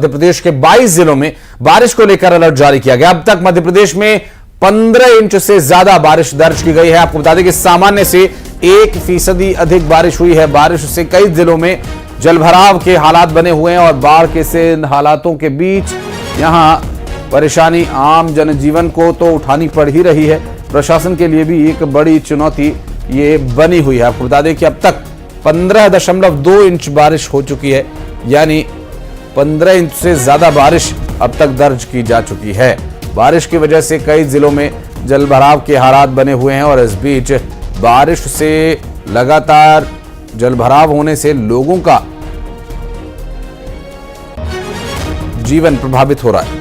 मध्य प्रदेश के 22 जिलों में बारिश को लेकर अलर्ट जारी किया गया। अब तक मध्य प्रदेश में 15 इंच से ज्यादा बारिश दर्ज की गई है। आपको बता दें कि सामान्य से 1% अधिक बारिश हुई है। बारिश से कई जिलों में जलभराव के हालात बने हुए हैं और बाढ़ के से हालातों के बीच यहां परेशानी आम जनजीवन को तो उठानी पड़ ही रही है। प्रशासन के लिए भी एक बड़ी चुनौती ये बनी हुई है। आपको बता दें कि अब तक 15.2 इंच बारिश हो चुकी है, यानी 15 इंच से ज्यादा बारिश अब तक दर्ज की जा चुकी है। बारिश की वजह से कई जिलों में जलभराव के हालात बने हुए हैं और इस बीच बारिश से लगातार जलभराव होने से लोगों का जीवन प्रभावित हो रहा है।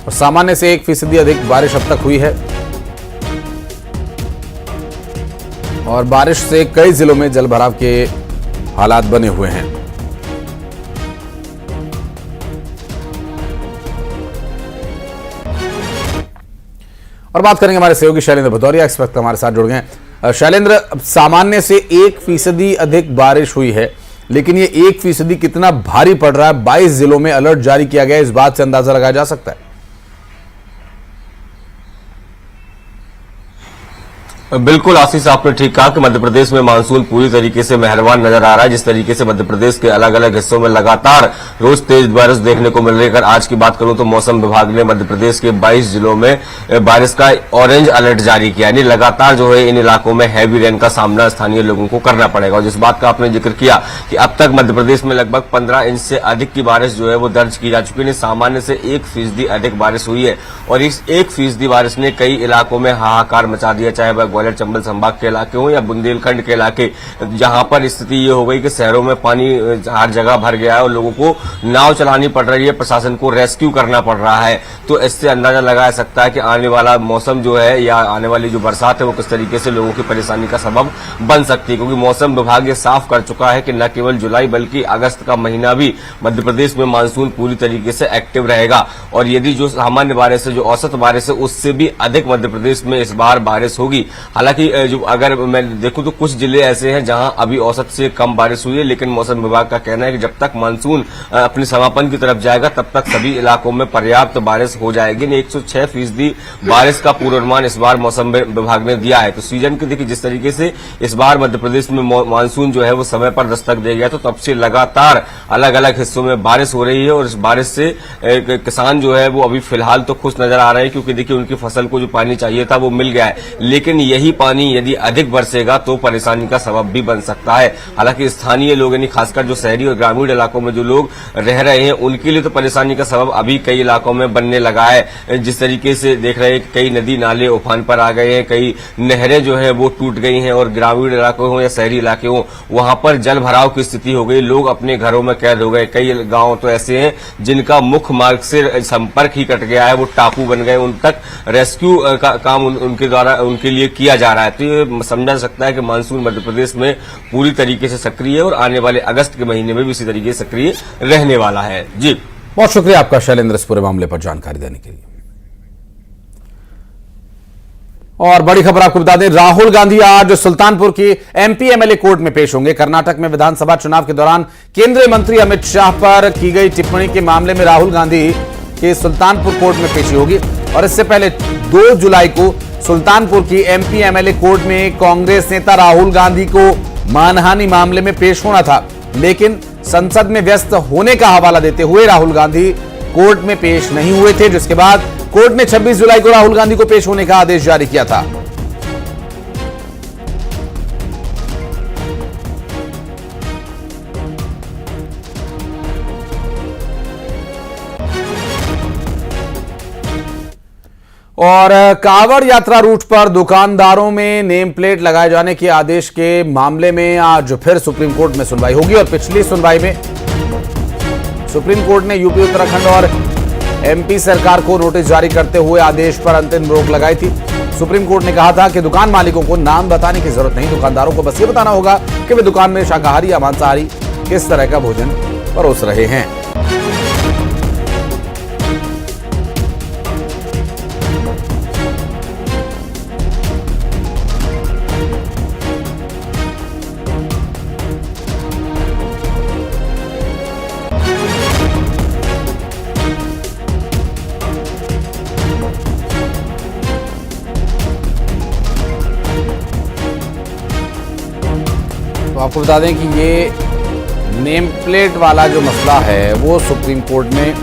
और सामान्य से 1% अधिक बारिश अब तक हुई है और बारिश से कई जिलों में जलभराव के हालात बने हुए हैं। और बात करेंगे हमारे सहयोगी शैलेंद्र भदौरिया, इस वक्त हमारे साथ जुड़ गए हैं। शैलेंद्र, सामान्य से 1% अधिक बारिश हुई है, लेकिन ये 1% कितना भारी पड़ रहा है? 22 जिलों में अलर्ट जारी किया गया है, इस बात से अंदाजा लगाया जा सकता है। बिल्कुल आशीष, आपने ठीक कहा कि मध्य प्रदेश में मानसून पूरी तरीके से मेहरबान नजर आ रहा है। जिस तरीके से मध्य प्रदेश के अलग अलग हिस्सों में लगातार रोज तेज बारिश देखने को मिल रही है। अगर आज की बात करूं तो मौसम विभाग ने मध्य प्रदेश के 22 जिलों में बारिश का ऑरेंज अलर्ट जारी किया, यानी लगातार जो है इन इलाकों में हैवी रेन का सामना स्थानीय लोगों को करना पड़ेगा। और जिस बात का आपने जिक्र किया कि अब तक मध्य प्रदेश में लगभग 15 इंच से अधिक की बारिश जो है वो दर्ज की जा चुकी है। सामान्य से 1% अधिक बारिश हुई है और इस 1% बारिश ने कई इलाकों में हाहाकार मचा दिया, चाहे वह ग्वालियर चंबल संभाग के इलाके हो या बुंदेलखंड के इलाके, जहां पर स्थिति ये हो गई कि शहरों में पानी हर जगह भर गया है और लोगों को नाव चलानी पड़ रही है, प्रशासन को रेस्क्यू करना पड़ रहा है। तो इससे अंदाजा लगाया सकता है कि आने वाला मौसम जो है या आने वाली जो बरसात है वो किस तरीके से लोगों की परेशानी का सबब बन सकती है। क्योंकि मौसम विभाग ये साफ कर चुका है कि न केवल जुलाई बल्कि अगस्त का महीना भी मध्य प्रदेश में मानसून पूरी तरीके से एक्टिव रहेगा और यदि जो सामान्य बारिश है, जो औसत बारिश है, उससे भी अधिक मध्य प्रदेश में इस बार बारिश होगी। हालांकि जो अगर मैं देखूं तो कुछ जिले ऐसे हैं जहां अभी औसत से कम बारिश हुई है, लेकिन मौसम विभाग का कहना है कि जब तक मानसून अपने समापन की तरफ जाएगा तब तक सभी इलाकों में पर्याप्त बारिश हो जाएगी। 106% बारिश का पूर्वानुमान इस बार मौसम विभाग ने दिया है। तो सीजन के देखिए जिस तरीके से इस बार मध्य प्रदेश में मानसून जो है वो समय पर दस्तक दे गया, तो तब से लगातार अलग अलग हिस्सों में बारिश हो रही है और इस बारिश से किसान जो है वो अभी फिलहाल तो खुश नजर आ रहे हैं, क्योंकि देखिए उनकी फसल को जो पानी चाहिए था वो मिल गया है। लेकिन यही पानी यदि अधिक बरसेगा तो परेशानी का सबब भी बन सकता है। हालांकि स्थानीय लोग यानी खासकर जो शहरी और ग्रामीण इलाकों में जो लोग रह रहे हैं उनके लिए तो परेशानी का सबब अभी कई इलाकों में बनने लगा है। जिस तरीके से देख रहे हैं कि कई नदी नाले उफान पर आ गए हैं, कई नहरें जो है वो टूट गई हैं और ग्रामीण इलाकों हो या शहरी इलाके हो वहां पर जल भराव की स्थिति हो गई। लोग अपने घरों में कैद हो गए। कई गांव तो ऐसे हैं जिनका मुख्य मार्ग से संपर्क ही कट गया है, वो टापू बन गए, उन तक रेस्क्यू का काम उनके द्वारा उनके लिए किया जा रहा है। तो ये समझा सकता है कि मानसून मध्य प्रदेश में पूरी तरीके से सक्रिय है और आने वाले अगस्त के महीने में भी इसी तरीके से सक्रिय रहने वाला है। जी, बहुत शुक्रिया आपका शैलेंद्र इस पूरे मामले पर जानकारी देने के लिए। और बड़ी खबर आपको बता दें, राहुल गांधी आज सुल्तानपुर की एमपी एमएलए कोर्ट में पेश होंगे। कर्नाटक में विधानसभा चुनाव के दौरान केंद्रीय मंत्री अमित शाह पर की गई टिप्पणी के मामले में राहुल गांधी के सुल्तानपुर कोर्ट में पेशी होगी और इससे पहले 2 जुलाई को सुल्तानपुर की एमपी एमएलए कोर्ट में कांग्रेस नेता राहुल गांधी को मानहानि मामले में पेश होना था, लेकिन संसद में व्यस्त होने का हवाला देते हुए राहुल गांधी कोर्ट में पेश नहीं हुए थे, जिसके बाद कोर्ट ने 26 जुलाई को राहुल गांधी को पेश होने का आदेश जारी किया था। और कांवड़ यात्रा रूट पर दुकानदारों में नेम प्लेट लगाए जाने के आदेश के मामले में आज फिर सुप्रीम कोर्ट में सुनवाई होगी और पिछली सुनवाई में सुप्रीम कोर्ट ने यूपी, उत्तराखंड और एमपी सरकार को नोटिस जारी करते हुए आदेश पर अंतिम रोक लगाई थी। सुप्रीम कोर्ट ने कहा था कि दुकान मालिकों को नाम बताने की जरूरत नहीं, दुकानदारों को बस ये बताना होगा कि वे दुकान में शाकाहारी या मांसाहारी किस तरह का भोजन परोस रहे हैं। तो आपको बता दें कि ये नेम प्लेट वाला जो मसला है वो सुप्रीम कोर्ट में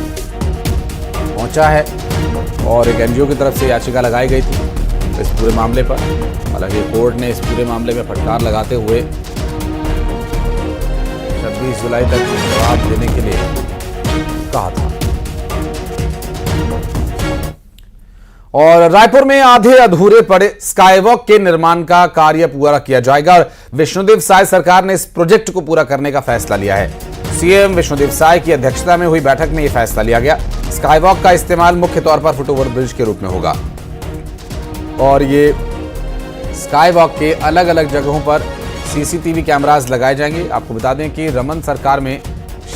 पहुंचा है और एक एनजीओ की तरफ से याचिका लगाई गई थी इस पूरे मामले पर। हालांकि कोर्ट ने इस पूरे मामले में फटकार लगाते हुए 26 जुलाई तक जवाब देने के लिए कहा था। और रायपुर में आधे अधूरे पड़े स्काईवॉक के निर्माण का कार्य पूरा किया जाएगा और विष्णुदेव साय सरकार ने इस प्रोजेक्ट को पूरा करने का फैसला लिया है। सीएम विष्णुदेव साय की अध्यक्षता में हुई बैठक में यह फैसला लिया गया। स्काईवॉक का इस्तेमाल मुख्य तौर पर फुटओवर ब्रिज के रूप में होगा और ये स्काईवॉक के अलग अलग जगहों पर सीसीटीवी कैमरास लगाए जाएंगे। आपको बता दें कि रमन सरकार में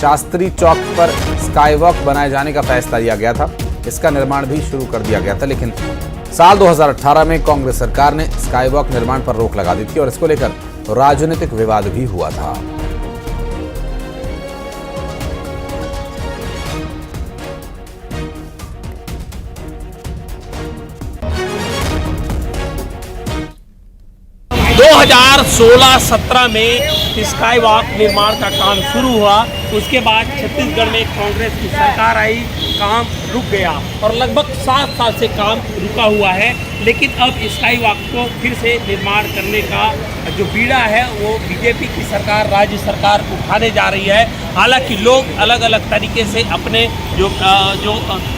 शास्त्री चौक पर स्काईवॉक बनाए जाने का फैसला लिया गया था। इसका निर्माण भी शुरू कर दिया गया था, लेकिन साल 2018 में कांग्रेस सरकार ने स्काईवॉक निर्माण पर रोक लगा दी थी और इसको लेकर राजनीतिक विवाद भी हुआ था। दो 2016-17 में स्काई वॉक निर्माण का काम शुरू हुआ। उसके बाद छत्तीसगढ़ में कांग्रेस की सरकार आई, काम रुक गया और लगभग 7 साल से काम रुका हुआ है। लेकिन अब स्काई वॉक को फिर से निर्माण करने का जो बीड़ा है वो बीजेपी की सरकार, राज्य सरकार उठाने जा रही है। हालांकि लोग अलग अलग तरीके से अपने जो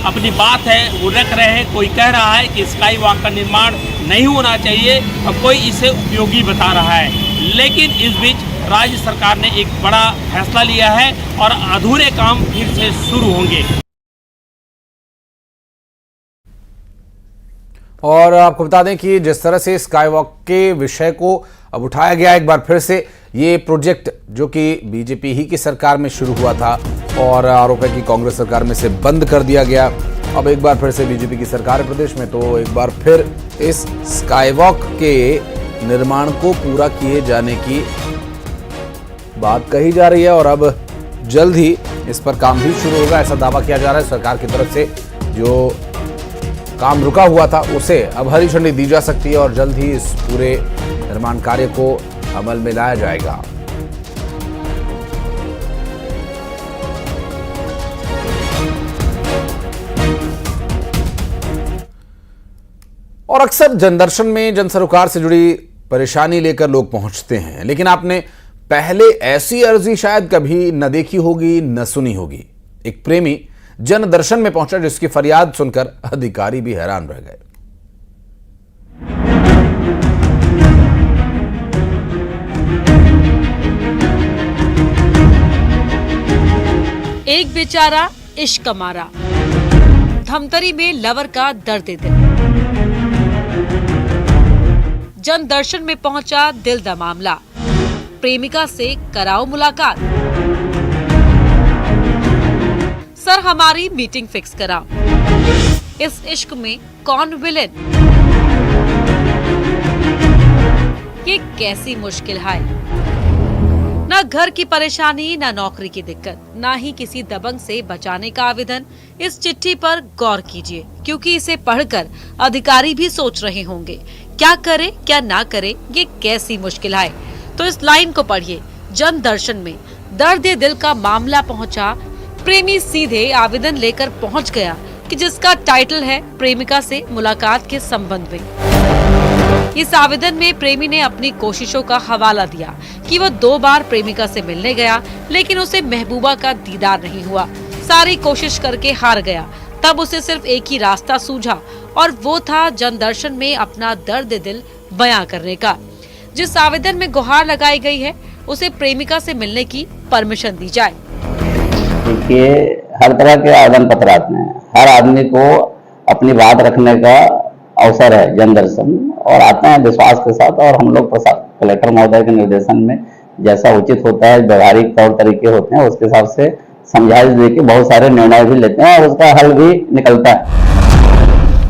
अपनी बात है वो रख रहे हैं। कोई कह रहा है कि स्काई वॉक का निर्माण नहीं होना चाहिए और कोई इसे उपयोगी बता रहा है। लेकिन इस बीच राज्य सरकार ने एक बड़ा फैसला लिया है और अधूरे काम फिर से शुरू होंगे। और आपको बता दें कि जिस तरह से स्काईवॉक के विषय को अब उठाया गया एक बार फिर से, ये प्रोजेक्ट जो कि बीजेपी ही की सरकार में शुरू हुआ था और आरोप है कि कांग्रेस सरकार में से बंद कर दिया गया। अब एक बार फिर से बीजेपी की सरकार है प्रदेश में, तो एक बार फिर इस स्काईवॉक के निर्माण को पूरा किए जाने की बात कही जा रही है और अब जल्द ही इस पर काम भी शुरू होगा, ऐसा दावा किया जा रहा है सरकार की तरफ से। जो काम रुका हुआ था उसे अब हरी झंडी दी जा सकती है और जल्द ही इस पूरे निर्माण कार्य को अमल में लाया जाएगा। और अक्सर जनदर्शन में जन सरोकार से जुड़ी परेशानी लेकर लोग पहुंचते हैं, लेकिन आपने पहले ऐसी अर्जी शायद कभी न देखी होगी न सुनी होगी। एक प्रेमी जन दर्शन में पहुंचा जिसकी फरियाद सुनकर अधिकारी भी हैरान रह गए। एक बेचारा इश्क मारा, धमतरी में लवर का दर्द दिल। जन दर्शन में पहुंचा दिल दा मामला, प्रेमिका से कराओ मुलाकात। सर हमारी मीटिंग फिक्स कराओ। इस इश्क में कौन विलेन? ये कैसी मुश्किल है। ना घर की परेशानी, ना नौकरी की दिक्कत, ना ही किसी दबंग से बचाने का आवेदन। इस चिट्ठी पर गौर कीजिए, क्योंकि इसे पढ़कर अधिकारी भी सोच रहे होंगे क्या करे क्या ना करे, ये कैसी मुश्किल है। तो इस लाइन को पढ़िए। जन दर्शन में दर्द दिल का मामला पहुंचा, प्रेमी सीधे आवेदन लेकर पहुंच गया कि जिसका टाइटल है प्रेमिका से मुलाकात के संबंध में। इस आवेदन में प्रेमी ने अपनी कोशिशों का हवाला दिया कि वह 2 बार प्रेमिका से मिलने गया, लेकिन उसे महबूबा का दीदार नहीं हुआ। सारी कोशिश करके हार गया। तब उसे सिर्फ एक ही रास्ता सूझा और वो था जन दर्शन में अपना दर्द दिल बयां करने का। जिस आवेदन में गुहार लगाई गई है उसे प्रेमिका से मिलने की परमिशन दी जाए। देखिए, हर तरह के आवेदन पत्र आते हैं। हर आदमी को अपनी बात रखने का अवसर है जन दर्शन, और आते हैं विश्वास के साथ। और हम लोग कलेक्टर महोदय के निर्देशन में जैसा उचित होता है, व्यवहारिक तौर तरीके होते हैं, उसके हिसाब से समझाइश देके बहुत सारे निर्णय भी लेते हैं और उसका हल भी निकलता है।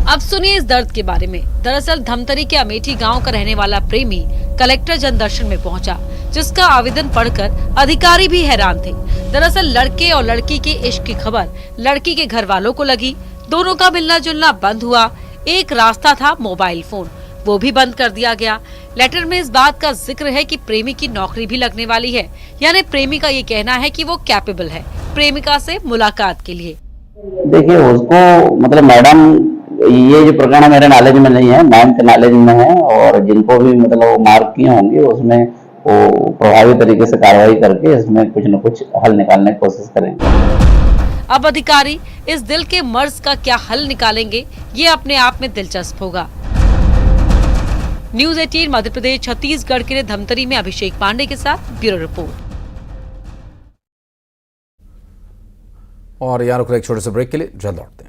अब सुनिए इस दर्द के बारे में। दरअसल धमतरी के अमेठी गांव का रहने वाला प्रेमी कलेक्टर जन दर्शन में पहुंचा, जिसका आवेदन पढ़कर अधिकारी भी हैरान थे। दरअसल लड़के और लड़की के इश्क की खबर लड़की के घर वालों को लगी। दोनों का मिलना जुलना बंद हुआ। एक रास्ता था मोबाइल फोन। वो भी बंद कर दिया गया। लेटर में इस बात का जिक्र है कि प्रेमी की नौकरी भी लगने वाली है, यानी प्रेमी का ये कहना है कि वो कैपेबल है प्रेमिका से मुलाकात के लिए। देखिए उसको मतलब मैडम, ये जो प्रकरण मेरे नॉलेज में नहीं है, मैम के नॉलेज में है, और जिनको भी मतलब वो मार्क किए होंगे उसमें वो प्रभावी तरीके से कार्रवाई करके इसमें कुछ न कुछ हल निकालने की कोशिश करेंगे। अब अधिकारी इस दिल के मर्ज का क्या हल निकालेंगे, ये अपने आप में दिलचस्प होगा। न्यूज़ 18 मध्य प्रदेश छत्तीसगढ़ के लिए धमतरी में अभिषेक पांडे के साथ ब्यूरो रिपोर्ट। और यहाँ रुक रहे एक छोटे से ब्रेक के लिए, जल्द लौटते हैं।